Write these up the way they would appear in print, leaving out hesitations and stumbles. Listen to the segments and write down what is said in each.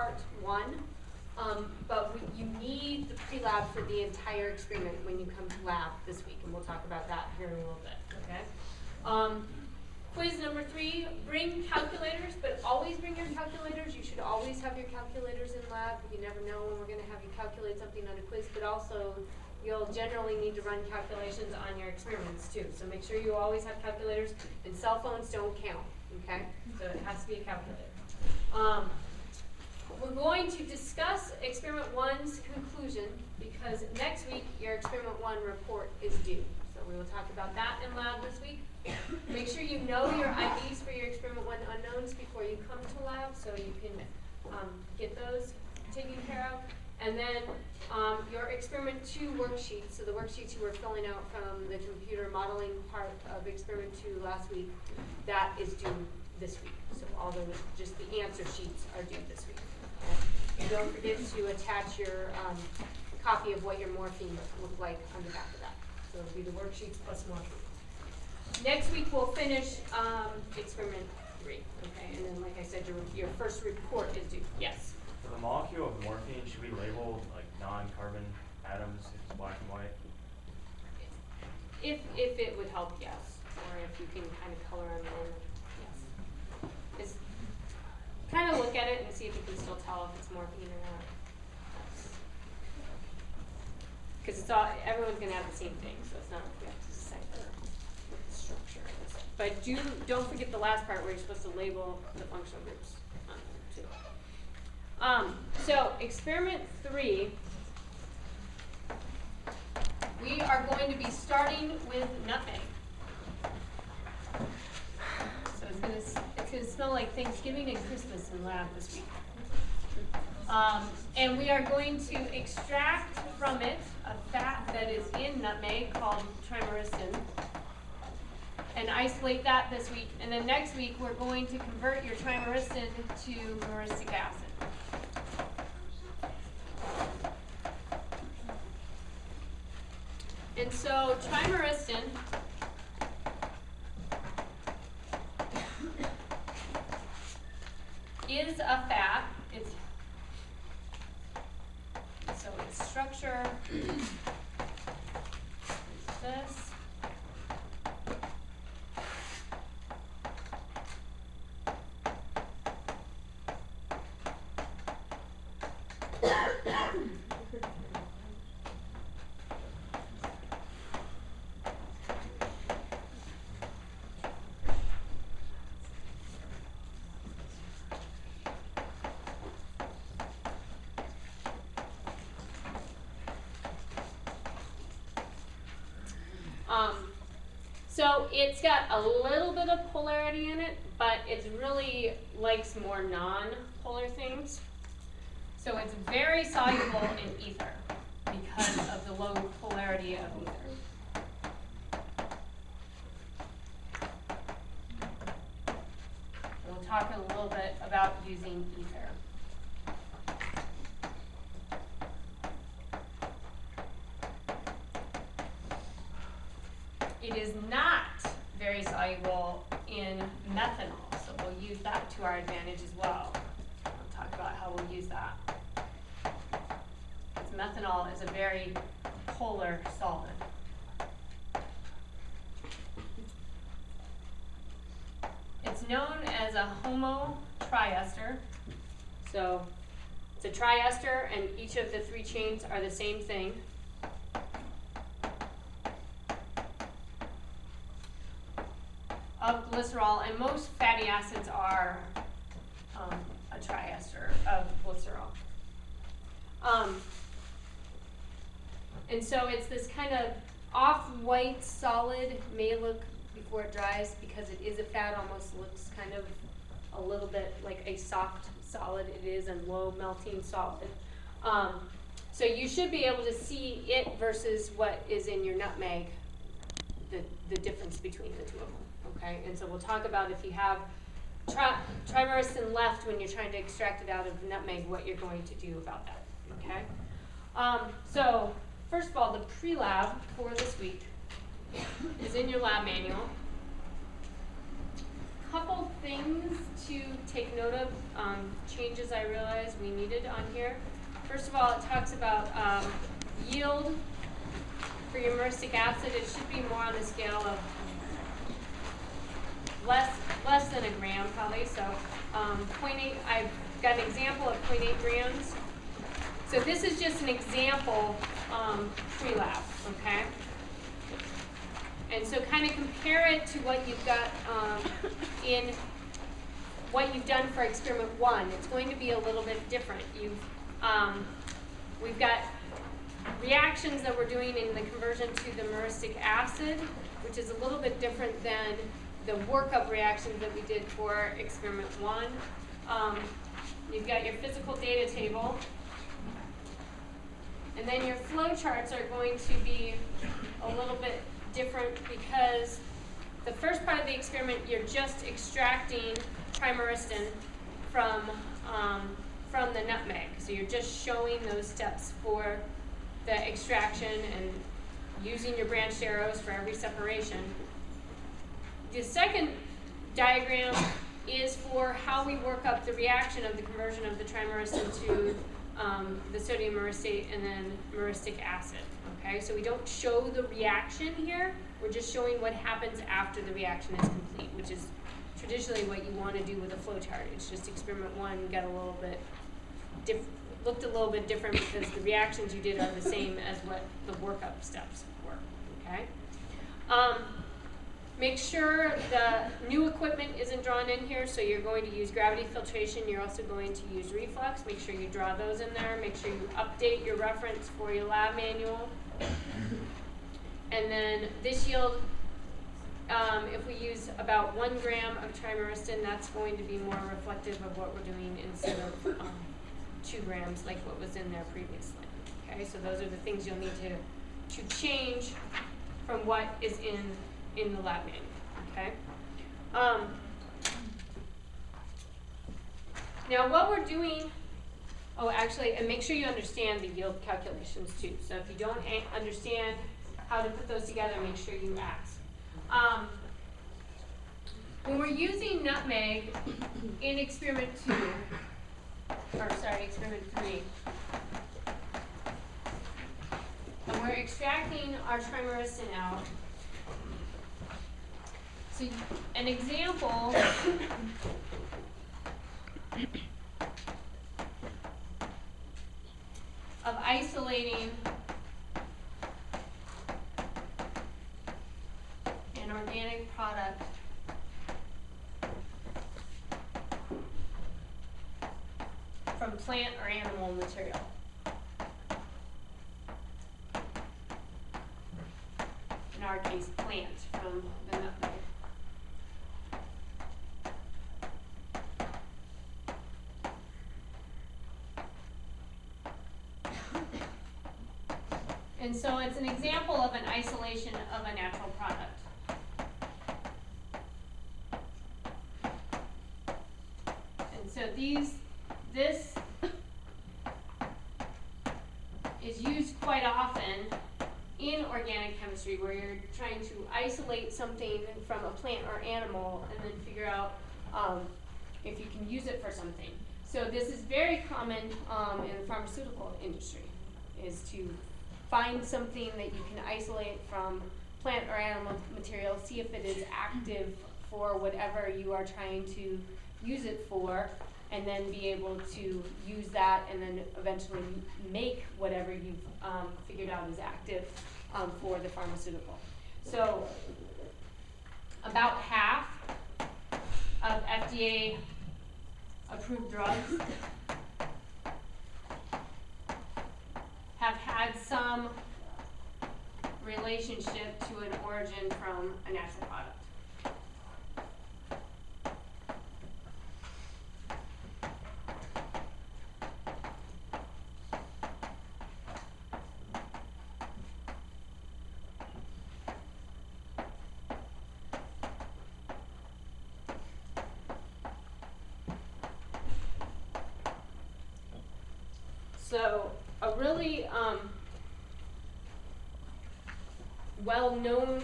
part 1, but you need the pre-lab for the entire experiment when you come to lab this week, and we'll talk about that here in a little bit, okay? Quiz number 3, bring calculators, but always bring your calculators. You should always have your calculators in lab. You never know when we're going to have you calculate something on a quiz, but also you'll generally need to run calculations on your experiments too. So make sure you always have calculators, and cell phones don't count, okay? So it has to be a calculator. We're going to discuss experiment 1's conclusion because next week your experiment 1 report is due. So we will talk about that in lab this week. Make sure you know your IDs for your experiment 1 unknowns before you come to lab so you can get those taken care of. And then your experiment 2 worksheets, so the worksheets you were filling out from the computer modeling part of experiment 2 last week, that is due this week. So all the, just the answer sheets are due this week. And don't forget to attach your copy of what your morphine looked like on the back of that. So it'll be the worksheets plus morphine. Next week we'll finish experiment 3, okay? And then, like I said, your first report is due. Yes? For the molecule of morphine, should we label like non-carbon atoms if it's black and white? If it would help, yes. Or if you can kind of color them in, yes. It's kind of look at it and see if you can still tell if it's morphine or not. Because it's all, everyone's going to have the same thing, so it's not like we have to decipher what the structure is. But don't forget the last part where you're supposed to label the functional groups too. So experiment 3, we are going to be starting with nutmeg. So it's gonna smell like Thanksgiving and Christmas in lab this week. And we are going to extract from it a fat that is in nutmeg called trimyristin and isolate that this week. And then next week we're going to convert your trimyristin to myristic acid. And so trimyristin is a fat. So its structure is this. So it's got a little bit of polarity in it, but it really likes more non-polar things. So it's very soluble in ether because of the low polarity of ether. We'll talk a little bit about using ether. It is not very soluble in methanol, so we'll use that to our advantage as well. We'll talk about how we'll use that. Because methanol is a very polar solvent. It's known as a homotriester. So it's a triester, and each of the 3 chains are the same thing. Of glycerol, and most fatty acids are a triester of glycerol. And so it's this kind of off-white solid, may look before it dries because it is a fat, almost looks kind of a little bit like a soft solid. It is a low melting solid. So you should be able to see it versus what is in your nutmeg, the difference between the two of them. Okay, and so we'll talk about if you have trimyristin left when you're trying to extract it out of nutmeg, what you're going to do about that. Okay, so first of all, the pre-lab for this week is in your lab manual. couple things to take note of, changes I realized we needed on here. First of all, it talks about yield for your muriatic acid. It should be more on the scale of less than a gram probably. So 0.8, I've got an example of 0.8 grams. So this is just an example Prelab, okay? And so kind of compare it to what you've got in what you've done for experiment 1. It's going to be a little bit different. We've got reactions that we're doing in the conversion to the muriatic acid, which is a little bit different than the workup reactions that we did for experiment 1. You've got your physical data table. And then your flow charts are going to be a little bit different because the first part of the experiment, you're just extracting trimyristin from the nutmeg. So you're just showing those steps for the extraction and using your branched arrows for every separation. The second diagram is for how we work up the reaction of the conversion of the trimyristin to the sodium muriate and then muriatic acid. Okay, so we don't show the reaction here. We're just showing what happens after the reaction is complete, which is traditionally what you want to do with a flow chart. It's just experiment 1 got a little bit looked a little bit different because the reactions you did are the same as what the workup steps were. Okay. Make sure the new equipment isn't drawn in here, so you're going to use gravity filtration. You're also going to use reflux. Make sure you draw those in there. Make sure you update your reference for your lab manual. And then this yield, if we use about 1 gram of trimyristin, that's going to be more reflective of what we're doing instead of 2 grams like what was in there previously. Okay, so those are the things you'll need to change from what is in the lab manual, okay? Now what we're doing, actually, and make sure you understand the yield calculations too. So if you don't understand how to put those together, make sure you ask. When we're using nutmeg in experiment 3, and we're extracting our trimyristin out, so an example of isolating an organic product from plant or animal material. In our case, plant from the nutmeg. And so it's an example of an isolation of a natural product. And so this is used quite often in organic chemistry where you're trying to isolate something from a plant or animal and then figure out if you can use it for something. So this is very common in the pharmaceutical industry, is to find something that you can isolate from plant or animal material, see if it is active for whatever you are trying to use it for, and then be able to use that and then eventually make whatever you've figured out is active for the pharmaceutical. So about half of FDA approved drugs have had some relationship to an origin from a natural product. So a really well-known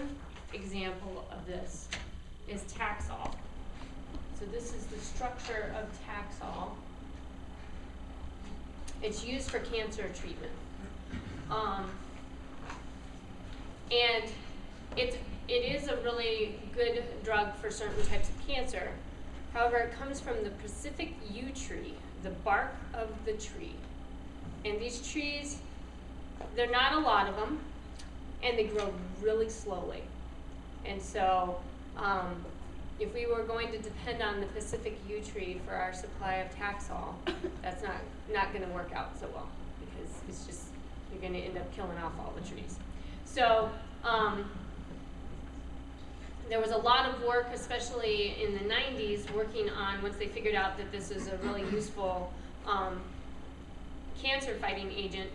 example of this is Taxol. So this is the structure of Taxol. It's used for cancer treatment. And it is a really good drug for certain types of cancer. However, it comes from the Pacific yew tree, the bark of the tree. And these trees, there are not a lot of them, and they grow really slowly. And so, if we were going to depend on the Pacific yew tree for our supply of Taxol, that's not going to work out so well, because it's just, you're going to end up killing off all the trees. So, there was a lot of work, especially in the 90s, working on, once they figured out that this is a really useful cancer-fighting agent,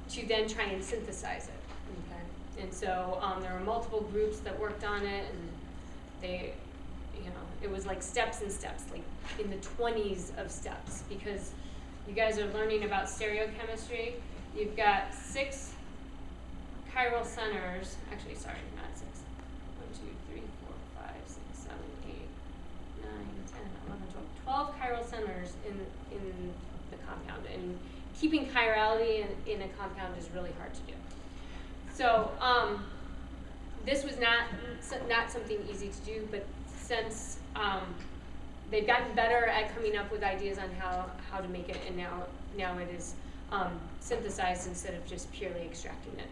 to then try and synthesize it. Okay? And so there were multiple groups that worked on it, and they, it was like steps and steps, like in the 20s of steps, because you guys are learning about stereochemistry. You've got 6 chiral centers, actually, sorry, not 6. 1, 2, 3, 4, 5, 6, 7, 8, 9, 10, 11, 12 chiral centers in the compound. And keeping chirality in a compound is really hard to do. So this was not something easy to do, but since they've gotten better at coming up with ideas on how to make it, and now it is synthesized instead of just purely extracting it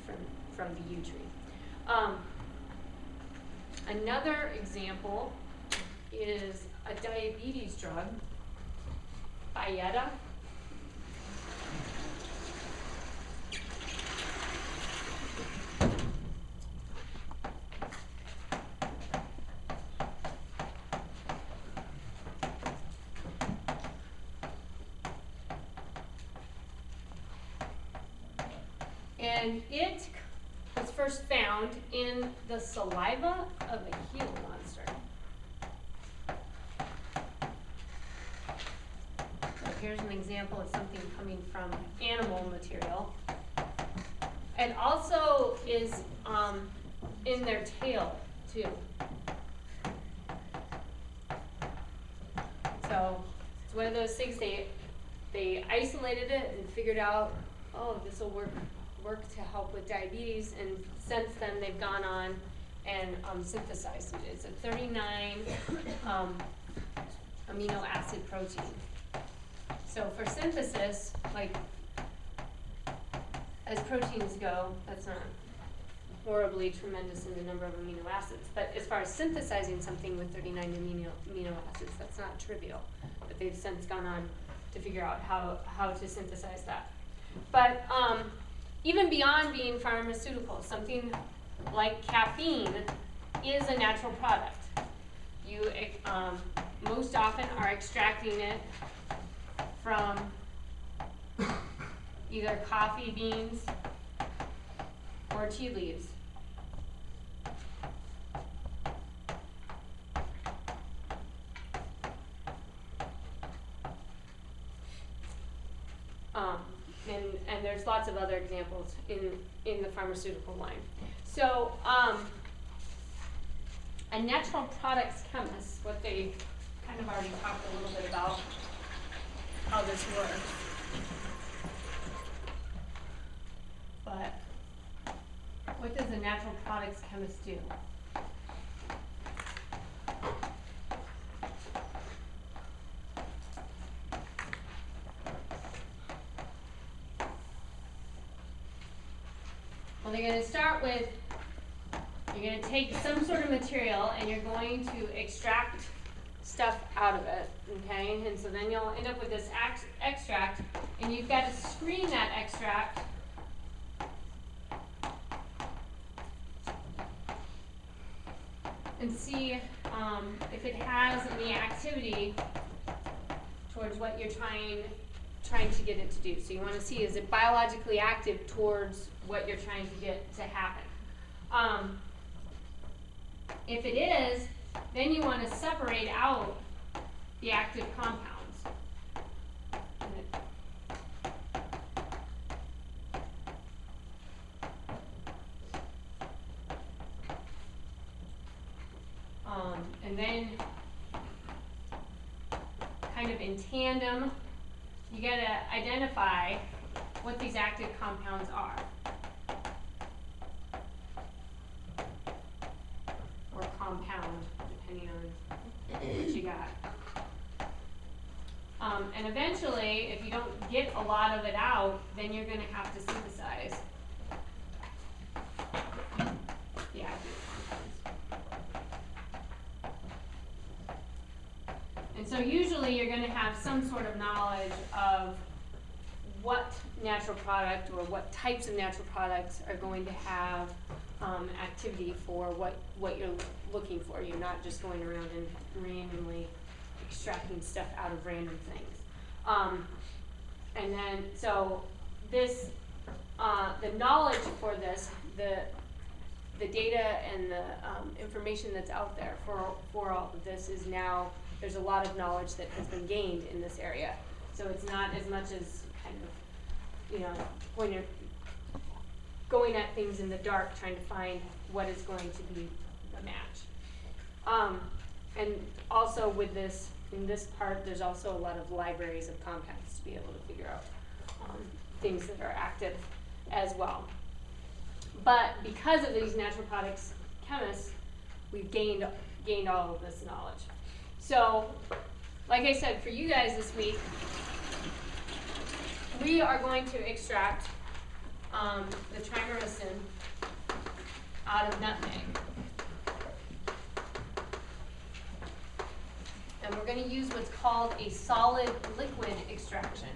from the yew tree. Another example is a diabetes drug, Byetta. And it was first found in the saliva of a Gila monster. So here's an example of something coming from animal material. It also is in their tail, too. So it's one of those things, they isolated it and figured out, oh, this will work to help with diabetes, and since then they've gone on and synthesized it. It's a 39 amino acid protein. So for synthesis, like as proteins go, that's not horribly tremendous in the number of amino acids, but as far as synthesizing something with 39 amino acids, that's not trivial. But they've since gone on to figure out how to synthesize that. But even beyond being pharmaceutical, something like caffeine is a natural product. You most often are extracting it from either coffee beans or tea leaves. And there's lots of other examples in the pharmaceutical line. So a natural products chemist, what they kind of already talked a little bit about how this works. But what does a natural products chemist do? Well, they're going to start with, you're going to take some sort of material and you're going to extract stuff out of it, okay? And so then you'll end up with this extract, and you've got to screen that extract and see if it has any activity towards what you're trying to get it to do. So you want to see, is it biologically active towards what you're trying to get to happen? If it is, then you want to separate out the active compounds. And then kind of in tandem. You got to identify what these active compounds are. Or compound, depending on what you got. And eventually, if you don't get a lot of it out, then you're going to have to synthesize the active compounds. And so usually you're going to have some sort of knowledge of what natural product or what types of natural products are going to have activity for what you're looking for. You're not just going around and randomly extracting stuff out of random things. And then, so this, the knowledge for this, the data and the information that's out there for all of this is now, there's a lot of knowledge that has been gained in this area. So it's not as much as kind of, you know, when you're going at things in the dark trying to find what is going to be a match. And also with this, in this part, there's also a lot of libraries of compounds to be able to figure out things that are active as well. But because of these natural products chemists, we've gained all of this knowledge. So, like I said, for you guys this week, we are going to extract the trimyricin out of nutmeg. And we're going to use what's called a solid liquid extraction.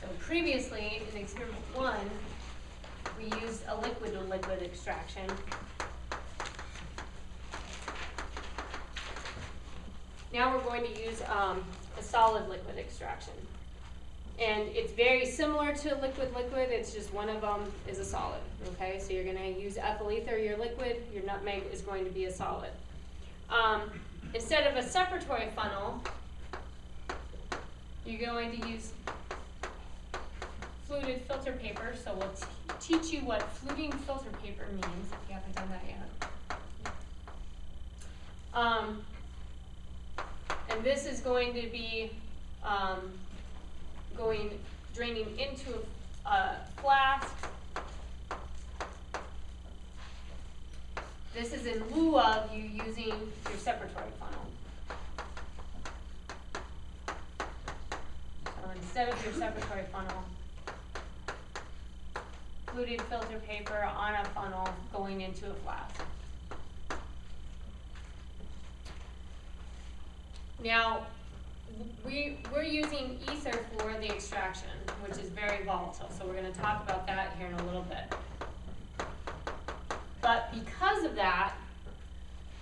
So previously, in experiment 1, we used a liquid to liquid extraction. Now we're going to use a solid liquid extraction. And it's very similar to liquid-liquid, it's just one of them is a solid, okay? So you're gonna use ethyl ether, your liquid, your nutmeg is going to be a solid. Instead of a separatory funnel, you're going to use fluted filter paper. So we'll teach you what fluting filter paper means, if you haven't done that yet. And this is going to be draining into a flask. This is in lieu of you using your separatory funnel. So instead of your separatory funnel, fluted filter paper on a funnel going into a flask. Now, we're using ether for the extraction, which is very volatile. So we're going to talk about that here in a little bit. But because of that,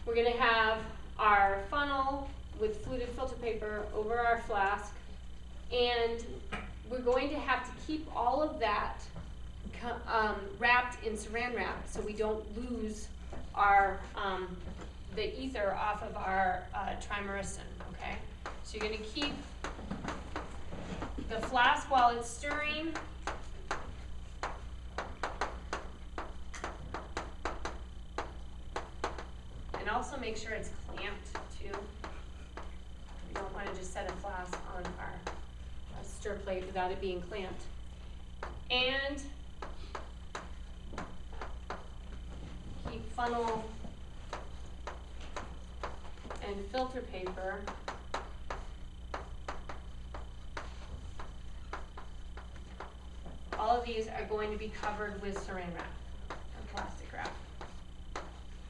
we're going to have our funnel with fluted filter paper over our flask, and we're going to have to keep all of that wrapped in saran wrap so we don't lose our the ether off of our trimyricin. Okay, so you're going to keep the flask while it's stirring. And also make sure it's clamped too. We don't want to just set a flask on our stir plate without it being clamped. And keep funnel and filter paper all of these are going to be covered with saran wrap or plastic wrap.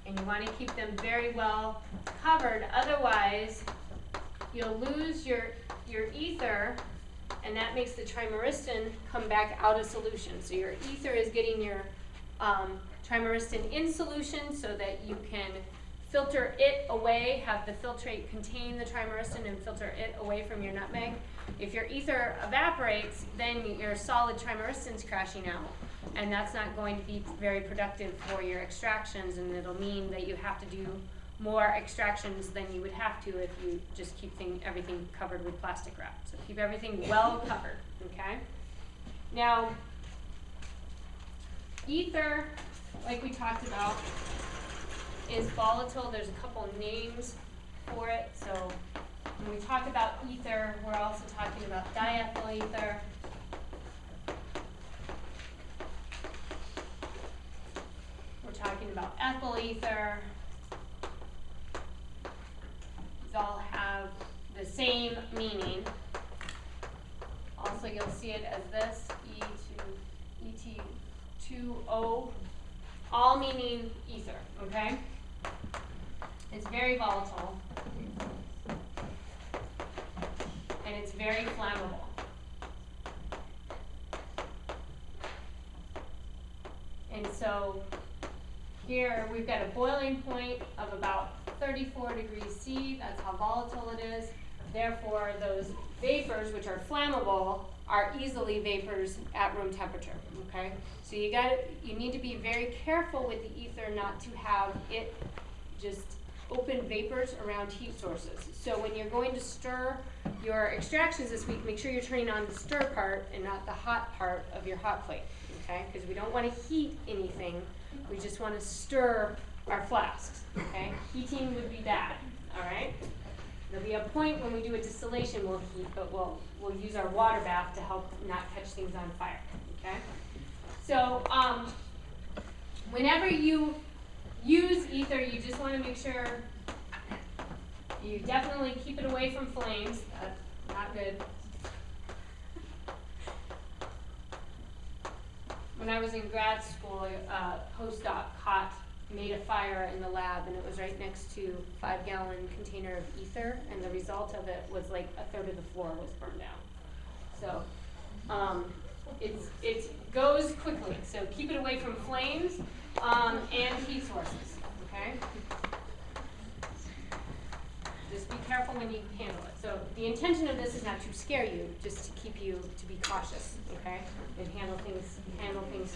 And you want to keep them very well covered, otherwise you'll lose your ether, and that makes the trimyricin come back out of solution. So your ether is getting your trimyricin in solution so that you can filter it away, have the filtrate contain the trimyricin and filter it away from your nutmeg. If your ether evaporates, then your solid trimyricin is crashing out, and that's not going to be very productive for your extractions, and it'll mean that you have to do more extractions than you would have to if you just keep everything covered with plastic wrap. So keep everything well covered, okay? Now, ether, like we talked about, is volatile. There's a couple names for it. So When we talk about ether, we're also talking about diethyl ether. We're talking about ethyl ether. These all have the same meaning. Also, you'll see it as this, Et2O, all meaning ether, okay? It's very volatile, and it's very flammable. And so here we've got a boiling point of about 34 degrees C. That's how volatile it is. Therefore, those vapors, which are flammable, are easily vapors at room temperature, okay? So you need to be very careful with the ether not to have it just open vapors around heat sources. So when you're going to stir your extractions this week, make sure you're turning on the stir part and not the hot part of your hot plate, okay? Because we don't want to heat anything. We just want to stir our flasks, okay? Heating would be bad, all right? There'll be a point when we do a distillation we'll heat, but we'll use our water bath to help not catch things on fire, okay? So whenever you use ether, you just want to make sure you definitely keep it away from flames. That's not good. When I was in grad school, a postdoc made a fire in the lab, and it was right next to a 5-gallon container of ether, and the result of it was like a third of the floor was burned down. So it goes quickly. So keep it away from flames and heat sources. Okay. Just be careful when you handle it. So the intention of this is not to scare you, just to keep you to be cautious, okay, and handle things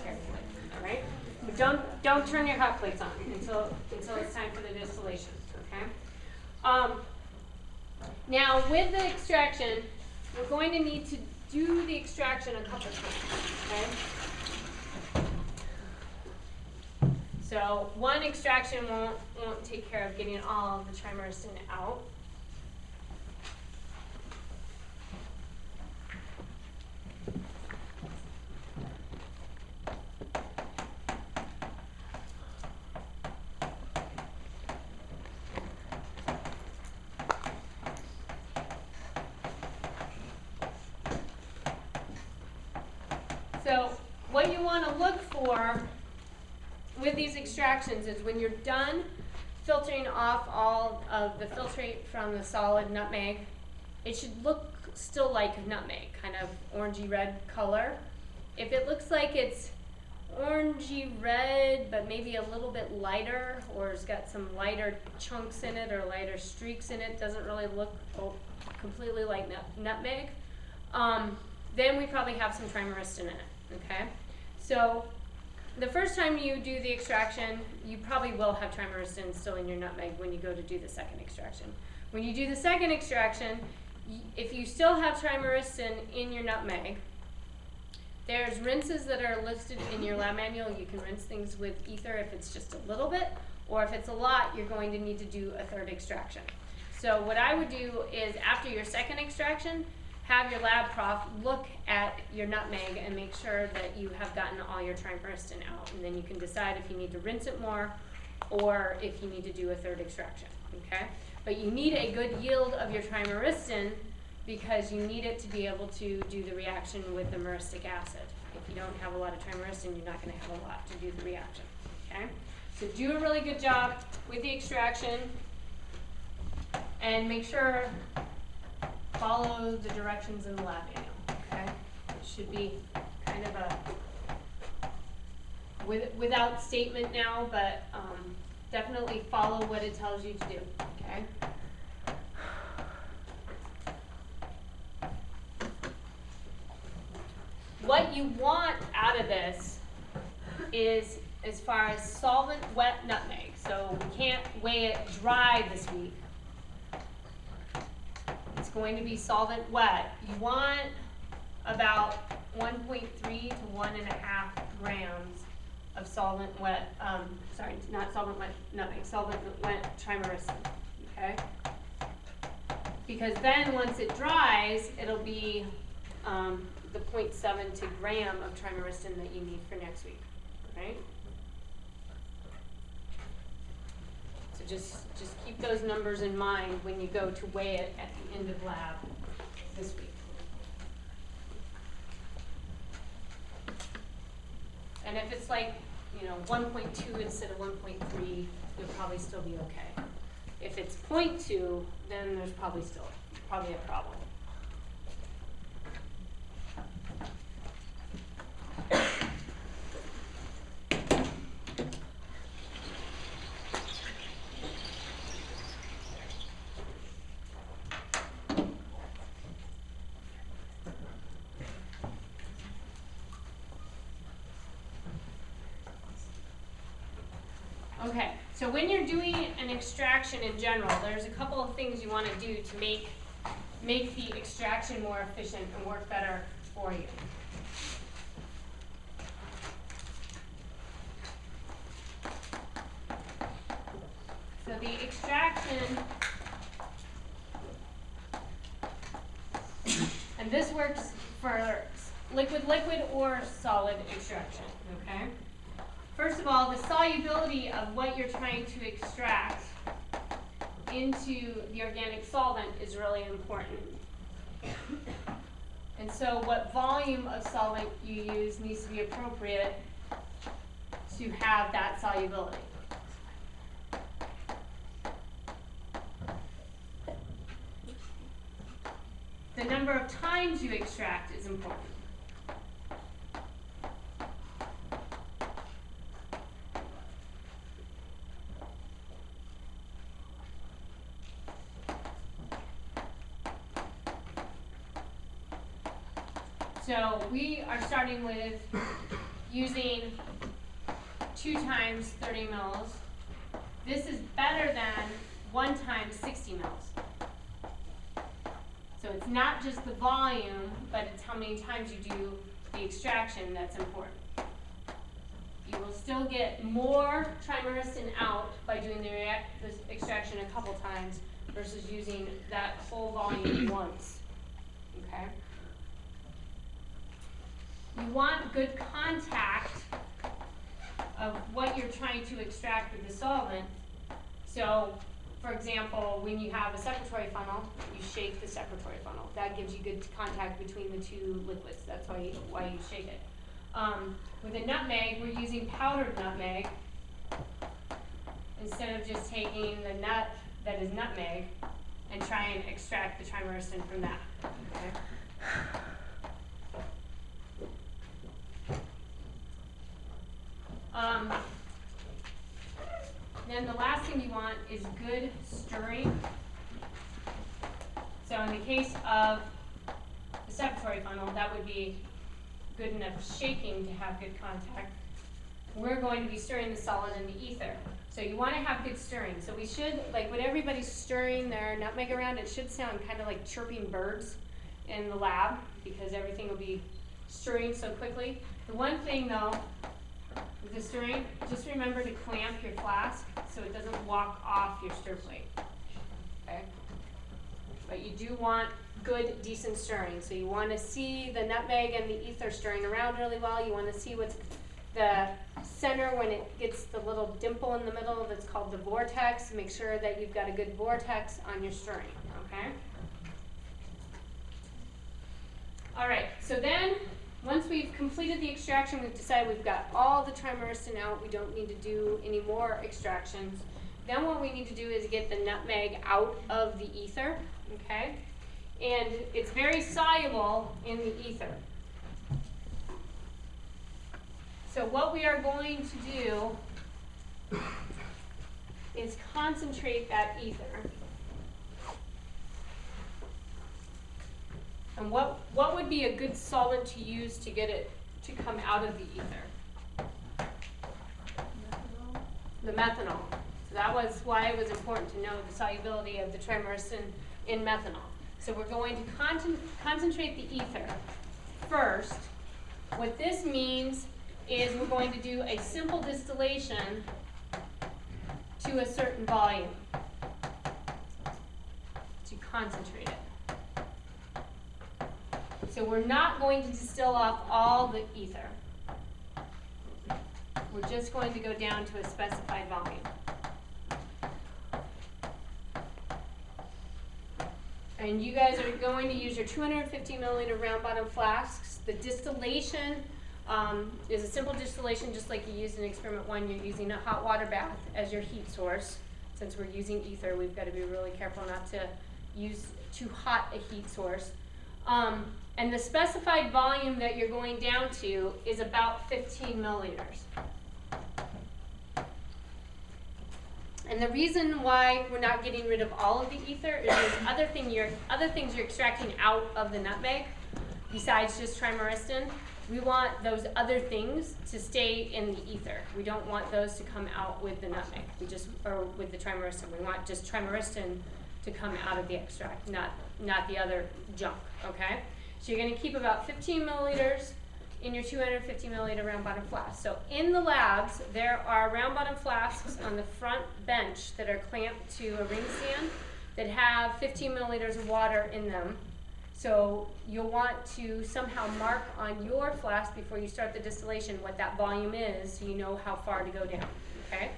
carefully. All right. But don't turn your hot plates on until it's time for the distillation. Okay. Now with the extraction, we're going to need to do the extraction a couple of times. Okay. So one extraction won't take care of getting all of the trimyristin out. So what you want to look for with these extractions is when you're done filtering off all of the filtrate from the solid nutmeg, it should look still like nutmeg, kind of orangey red color. If it looks like it's orangey red but maybe a little bit lighter, or it's got some lighter chunks in it or lighter streaks in it, doesn't really look completely like nutmeg, then we probably have some trimyristin in it. Okay, so the first time you do the extraction, you probably will have trimyristin still in your nutmeg when you go to do the second extraction. When you do the second extraction, if you still have trimyristin in your nutmeg, there's rinses that are listed in your lab manual. You can rinse things with ether if it's just a little bit, or if it's a lot, you're going to need to do a third extraction. So what I would do is after your second extraction, have your lab prof look at your nutmeg and make sure that you have gotten all your trimyristin out, and then you can decide if you need to rinse it more or if you need to do a third extraction, okay? But you need a good yield of your trimyristin because you need it to be able to do the reaction with the myristic acid. If you don't have a lot of trimyristin, you're not going to have a lot to do the reaction, okay? So do a really good job with the extraction and make sure follow the directions in the lab manual, okay? It should be kind of a without statement now, but definitely follow what it tells you to do, okay? What you want out of this is, as far as solvent wet nutmeg, so we can't weigh it dry this week. It's going to be solvent wet. You want about 1.3 to 1.5 grams of solvent wet, sorry, not solvent wet nutmeg, solvent wet trimyristin, okay? because then once it dries, it'll be the 0.7 gram of trimeristin that you need for next week, right? So just keep those numbers in mind when you go to weigh it at the end of lab this week. And if it's like, 1.2 instead of 1.3, you'll probably still be okay. If it's 0.2, then there's probably a problem. Okay, so when you're doing an extraction in general, there's a couple of things you want to do to make the extraction more efficient and work better for you. So the extraction, and this works for liquid or solid extraction, okay? First of all, the solubility of what you're trying to extract into the organic solvent is really important. And so what volume of solvent you use needs to be appropriate to have that solubility. The number of times you extract is important. So we are starting with using 2 times 30 mils. This is better than 1 times 60 mils. So it's not just the volume, but it's how many times you do the extraction that's important. You will still get more trimeristin out by doing the extraction a couple times versus using that whole volume once. Okay? You want good contact of what you're trying to extract with the solvent. So, for example, when you have a secretory funnel, you shake the secretory funnel. That gives you good contact between the 2 liquids. That's why you shake it. With a nutmeg, we're using powdered nutmeg instead of just taking the nut that is nutmeg and try and extract the trimeristin from that. Okay? Then the last thing you want is good stirring. So in the case of the secretory funnel, that would be good enough shaking to have good contact. We're going to be stirring the solid in the ether. So you want to have good stirring. So we should, like when everybody's stirring their nutmeg around, it should sound kind of like chirping birds in the lab because everything will be stirring so quickly. The one thing though, with the stirring, just remember to clamp your flask so it doesn't walk off your stir plate. Okay? But you do want good, decent stirring. So you want to see the nutmeg and the ether stirring around really well. You want to see what's the center when it gets the little dimple in the middle that's called the vortex. Make sure that you've got a good vortex on your stirring. Okay? All right, so then once we've completed the extraction, we've decided we've got all the trimeristin out, we don't need to do any more extractions. Then what we need to do is get the nutmeg out of the ether, okay? And it's very soluble in the ether. So what we are going to do is concentrate that ether. And what would be a good solvent to use to get it to come out of the ether? The methanol. So that was why it was important to know the solubility of the trimeristin in methanol. So we're going to concentrate the ether first. What this means is we're going to do a simple distillation to a certain volume to concentrate it. So we're not going to distill off all the ether. We're just going to go down to a specified volume. And you guys are going to use your 250 milliliter round bottom flasks. The distillation is a simple distillation, just like you used in experiment 1. You're using a hot water bath as your heat source. Since we're using ether, we've got to be really careful not to use too hot a heat source. And the specified volume that you're going down to is about 15 milliliters. And the reason why we're not getting rid of all of the ether is there's other things you're extracting out of the nutmeg besides just trimeristin. We want those other things to stay in the ether. We don't want those to come out with the nutmeg. Or with the trimeristin. We want just trimeristin to come out of the extract, not the other junk, okay? So you're gonna keep about 15 milliliters in your 250 milliliter round bottom flask. So in the labs, there are round bottom flasks on the front bench that are clamped to a ring stand that have 15 milliliters of water in them. So you'll want to somehow mark on your flask before you start the distillation what that volume is, so you know how far to go down, okay?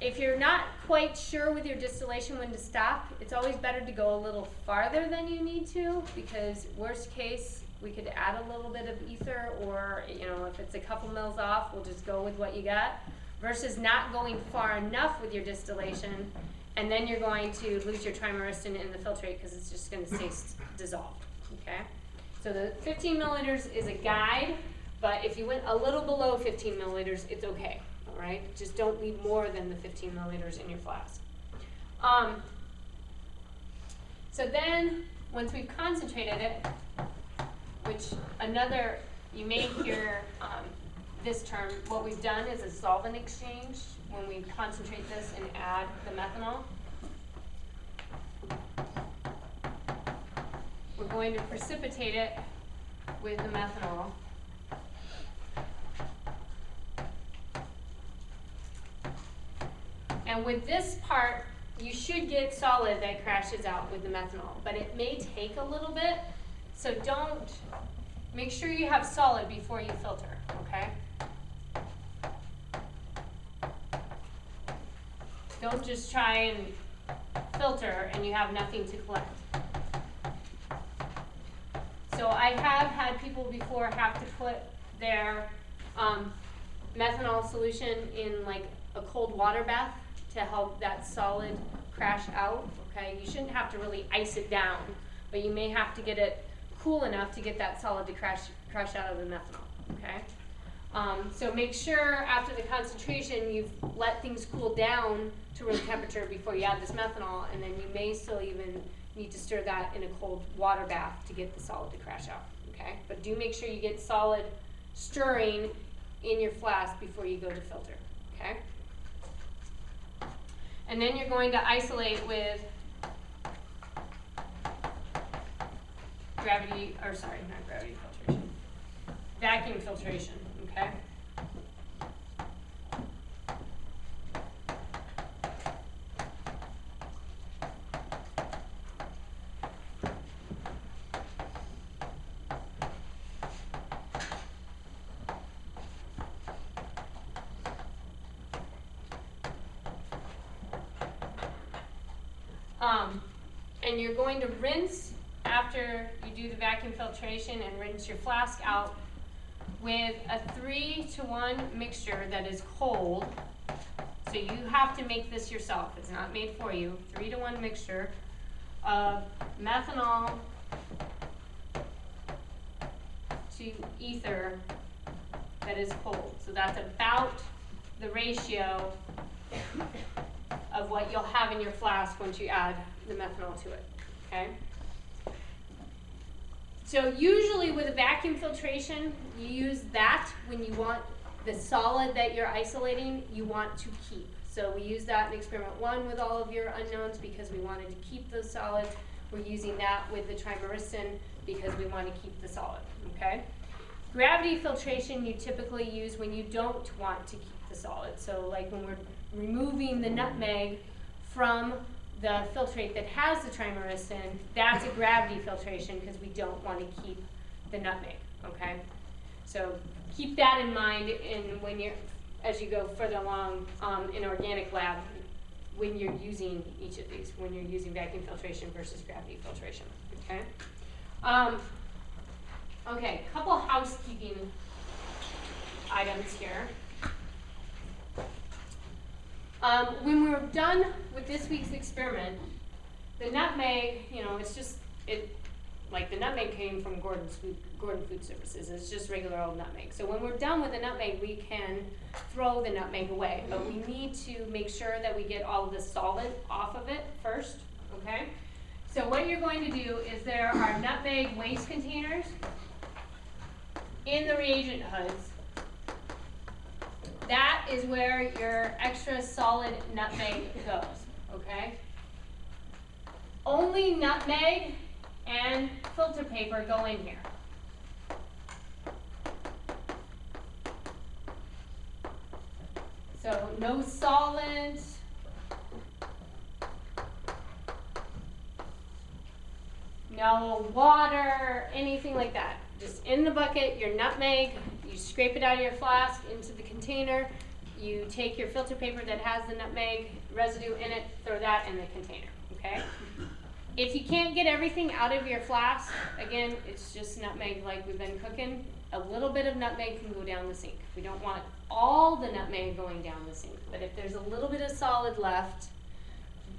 If you're not quite sure with your distillation when to stop, it's always better to go a little farther than you need to, because worst case, we could add a little bit of ether, or if it's a couple mils off, we'll just go with what you got, versus not going far enough with your distillation, and then you're going to lose your trimeristin in the filtrate because it's just going to stay dissolved, okay? So the 15 milliliters is a guide, but if you went a little below 15 milliliters, it's okay. All right, just don't leave more than the 15 milliliters in your flask. So then, once we've concentrated it, which you may hear this term, what we've done is a solvent exchange when we concentrate this and add the methanol. We're going to precipitate it with the methanol. And with this part, you should get solid that crashes out with the methanol, but it may take a little bit, so make sure you have solid before you filter, okay? Don't just try and filter and you have nothing to collect. So I have had people before have to put their methanol solution in like a cold water bath to help that solid crash out, okay? You shouldn't have to really ice it down, but you may have to get it cool enough to get that solid to crash out of the methanol, okay? So make sure after the concentration you've let things cool down to room temperature before you add this methanol, and then you may still even need to stir that in a cold water bath to get the solid to crash out, okay? But do make sure you get solid stirring in your flask before you go to filter, okay? And then you're going to isolate with vacuum filtration, okay? And you're going to rinse after you do the vacuum filtration and rinse your flask out with a 3-to-1 mixture that is cold. So you have to make this yourself. It's not made for you. 3-to-1 mixture of methanol to ether that is cold. So that's about the ratio of what you'll have in your flask once you add the methanol to it, okay? So usually with a vacuum filtration, you use that when you want the solid that you're isolating, you want to keep. So we use that in experiment 1 with all of your unknowns because we wanted to keep those solids. We're using that with the trimeristin because we want to keep the solid, okay? Gravity filtration you typically use when you don't want to keep the solid. So like when we're removing the nutmeg from the filtrate that has the trimyricin, that's a gravity filtration because we don't want to keep the nutmeg, okay? So keep that in mind as you go further along in organic lab when you're using each of these, when you're using vacuum filtration versus gravity filtration, okay? Okay, couple housekeeping items here. When we were done with this week's experiment, the nutmeg, like the nutmeg came from Gordon Food Services. It's just regular old nutmeg. So when we're done with the nutmeg, we can throw the nutmeg away. But we need to make sure that we get all of the solvent off of it first, okay? So what you're going to do is there are nutmeg waste containers in the reagent hoods. That is where your extra solid nutmeg goes, okay? Only nutmeg and filter paper go in here. So no solvent, no water, anything like that. Just in the bucket, your nutmeg, you scrape it out of your flask into the container, you take your filter paper that has the nutmeg residue in it, throw that in the container, okay? If you can't get everything out of your flask, again, it's just nutmeg like we've been cooking. A little bit of nutmeg can go down the sink. We don't want all the nutmeg going down the sink, but if there's a little bit of solid left,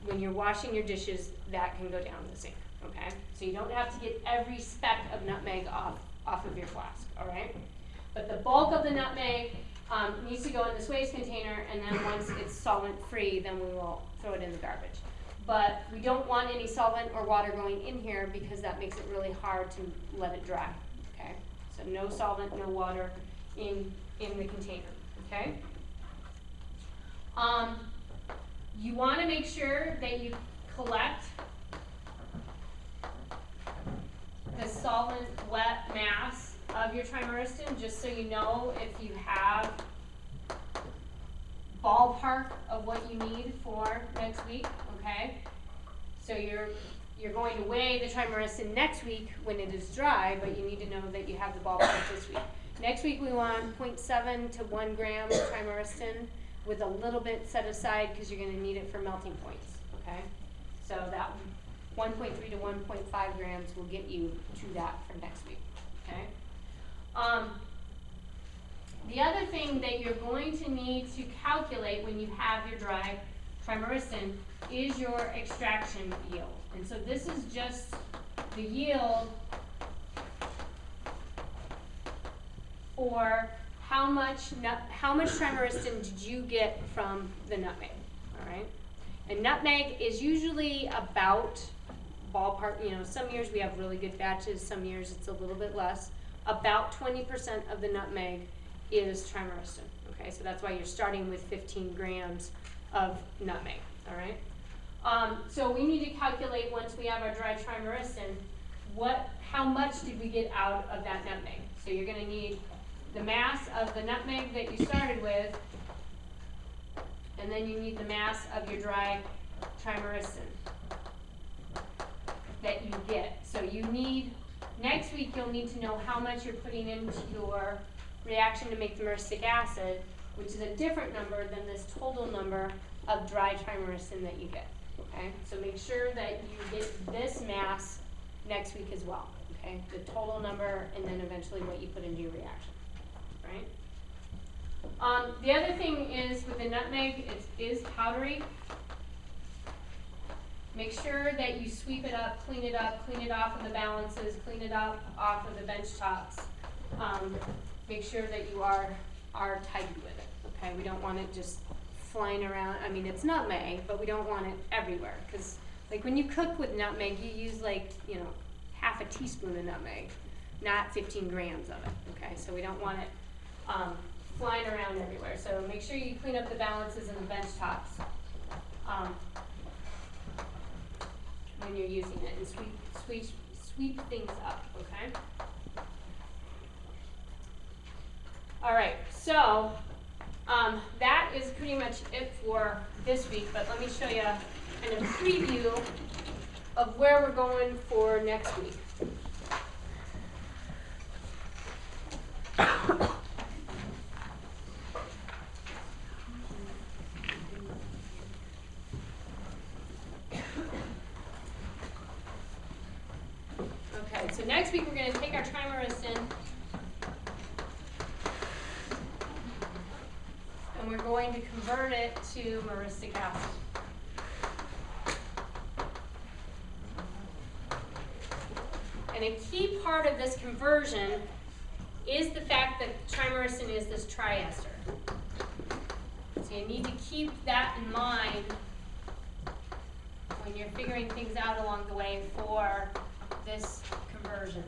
when you're washing your dishes, that can go down the sink, okay? So you don't have to get every speck of nutmeg off of your flask, all right? But the bulk of the nutmeg needs to go in this waste container, and then once it's solvent-free, then we will throw it in the garbage. But we don't want any solvent or water going in here because that makes it really hard to let it dry, okay? So no solvent, no water in the container, okay? You want to make sure that you collect the solvent wet mass of your trimyricin, just so you know if you have ballpark of what you need for next week, okay? So you're going to weigh the trimyricin next week when it is dry, but you need to know that you have the ballpark this week. Next week we want 0.7 to 1 gram of trimyricin with a little bit set aside because you're going to need it for melting points, okay? So that 1.3 to 1.5 grams will get you to that for next week, okay? The other thing that you're going to need to calculate when you have your dry trimyricin is your extraction yield. And so this is just the yield for how much trimyricin did you get from the nutmeg, all right? And nutmeg is usually about ballpark, some years we have really good batches, some years it's a little bit less. About 20% of the nutmeg is trimyricin, okay? So that's why you're starting with 15 grams of nutmeg, all right? So we need to calculate once we have our dry trimyricin, how much did we get out of that nutmeg? So you're gonna need the mass of the nutmeg that you started with, and then you need the mass of your dry trimyricin that you get. So next week you'll need to know how much you're putting into your reaction to make the myrcic acid, which is a different number than this total number of dry trimyricin that you get, okay? So make sure that you get this mass next week as well, okay? The total number and then eventually what you put into your reaction, right? The other thing is with the nutmeg, it is powdery. Make sure that you sweep it up, clean it off of the balances, clean it up off of the bench tops. Make sure that you are tidy with it, okay? We don't want it just flying around. I mean, it's nutmeg, but we don't want it everywhere, because like when you cook with nutmeg, you use like, half a teaspoon of nutmeg, not 15 grams of it, okay? So we don't want it flying around everywhere. So make sure you clean up the balances and the bench tops when you're using it, and sweep things up, okay? All right, so that is pretty much it for this week, but let me show you and a preview of where we're going for next week. Okay, so next week we're going to take our trimeristin and we're going to convert it to myristic acid. And a key part of this conversion is the fact that trimeristin is this triester. So you need to keep that in mind when you're figuring things out along the way for this conversion.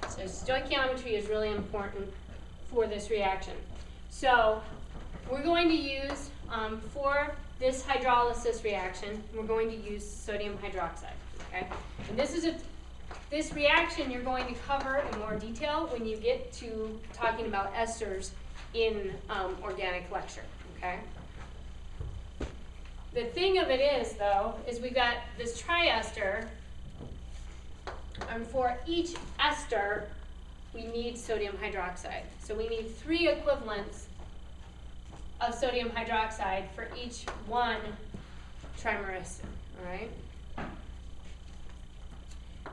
So stoichiometry is really important for this reaction. So we're going to use, for this hydrolysis reaction, we're going to use sodium hydroxide, okay? And this reaction you're going to cover in more detail when you get to talking about esters in organic lecture, okay? The thing of it is, though, is we've got this triester, and for each ester, we need sodium hydroxide. So we need 3 equivalents of sodium hydroxide for each one trimeristin, all right?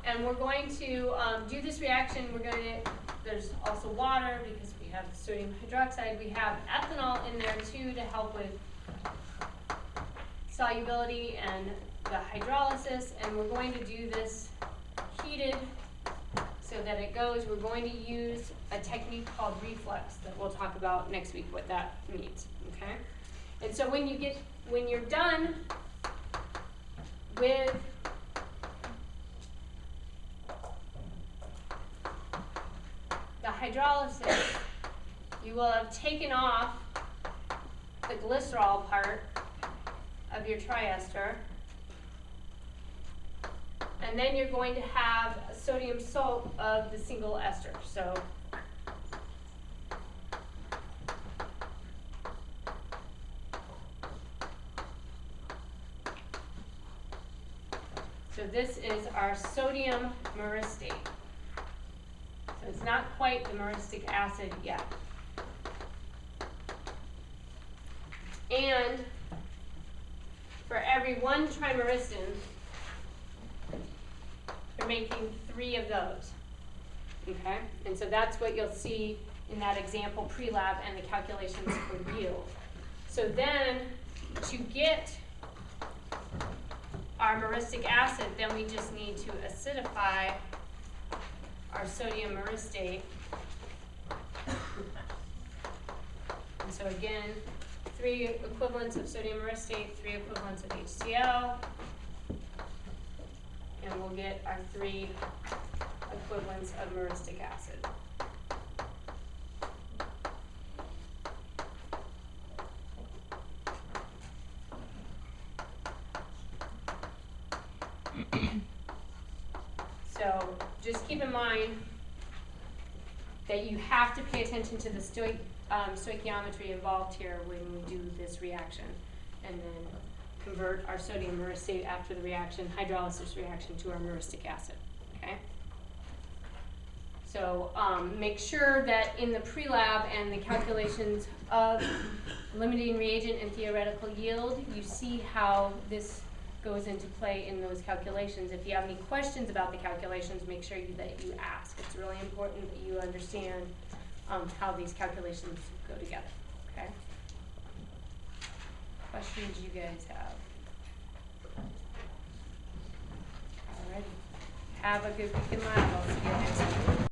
And we're going to do this reaction. There's also water because we have sodium hydroxide. We have ethanol in there too to help with solubility and the hydrolysis. And we're going to do this heated so that it goes. We're going to use a technique called reflux that we'll talk about next week, what that means, okay? And so when you're done with the hydrolysis, you will have taken off the glycerol part of your triester. And then you're going to have a sodium salt of the single ester. So this is our sodium myristate. So it's not quite the myristic acid yet. And for every 1 trimeristin, you're making 3 of those, okay? And so that's what you'll see in that example Prelab and the calculations for yield. So then to get our myristic acid, then we just need to acidify our sodium myristate. And so again, 3 equivalents of sodium myristate, 3 equivalents of HCl, and we'll get our 3 equivalents of myristic acid. So just keep in mind that you have to pay attention to the stoichiometry involved here when we do this reaction, and then convert our sodium myristate after the reaction, hydrolysis reaction, to our myristic acid, okay? So make sure that in the Prelab and the calculations of limiting reagent and theoretical yield, you see how this goes into play in those calculations. If you have any questions about the calculations, make sure that you ask. It's really important that you understand how these calculations go together, okay? Questions you guys have? Alrighty. Have a good week in lab. I'll see you next week.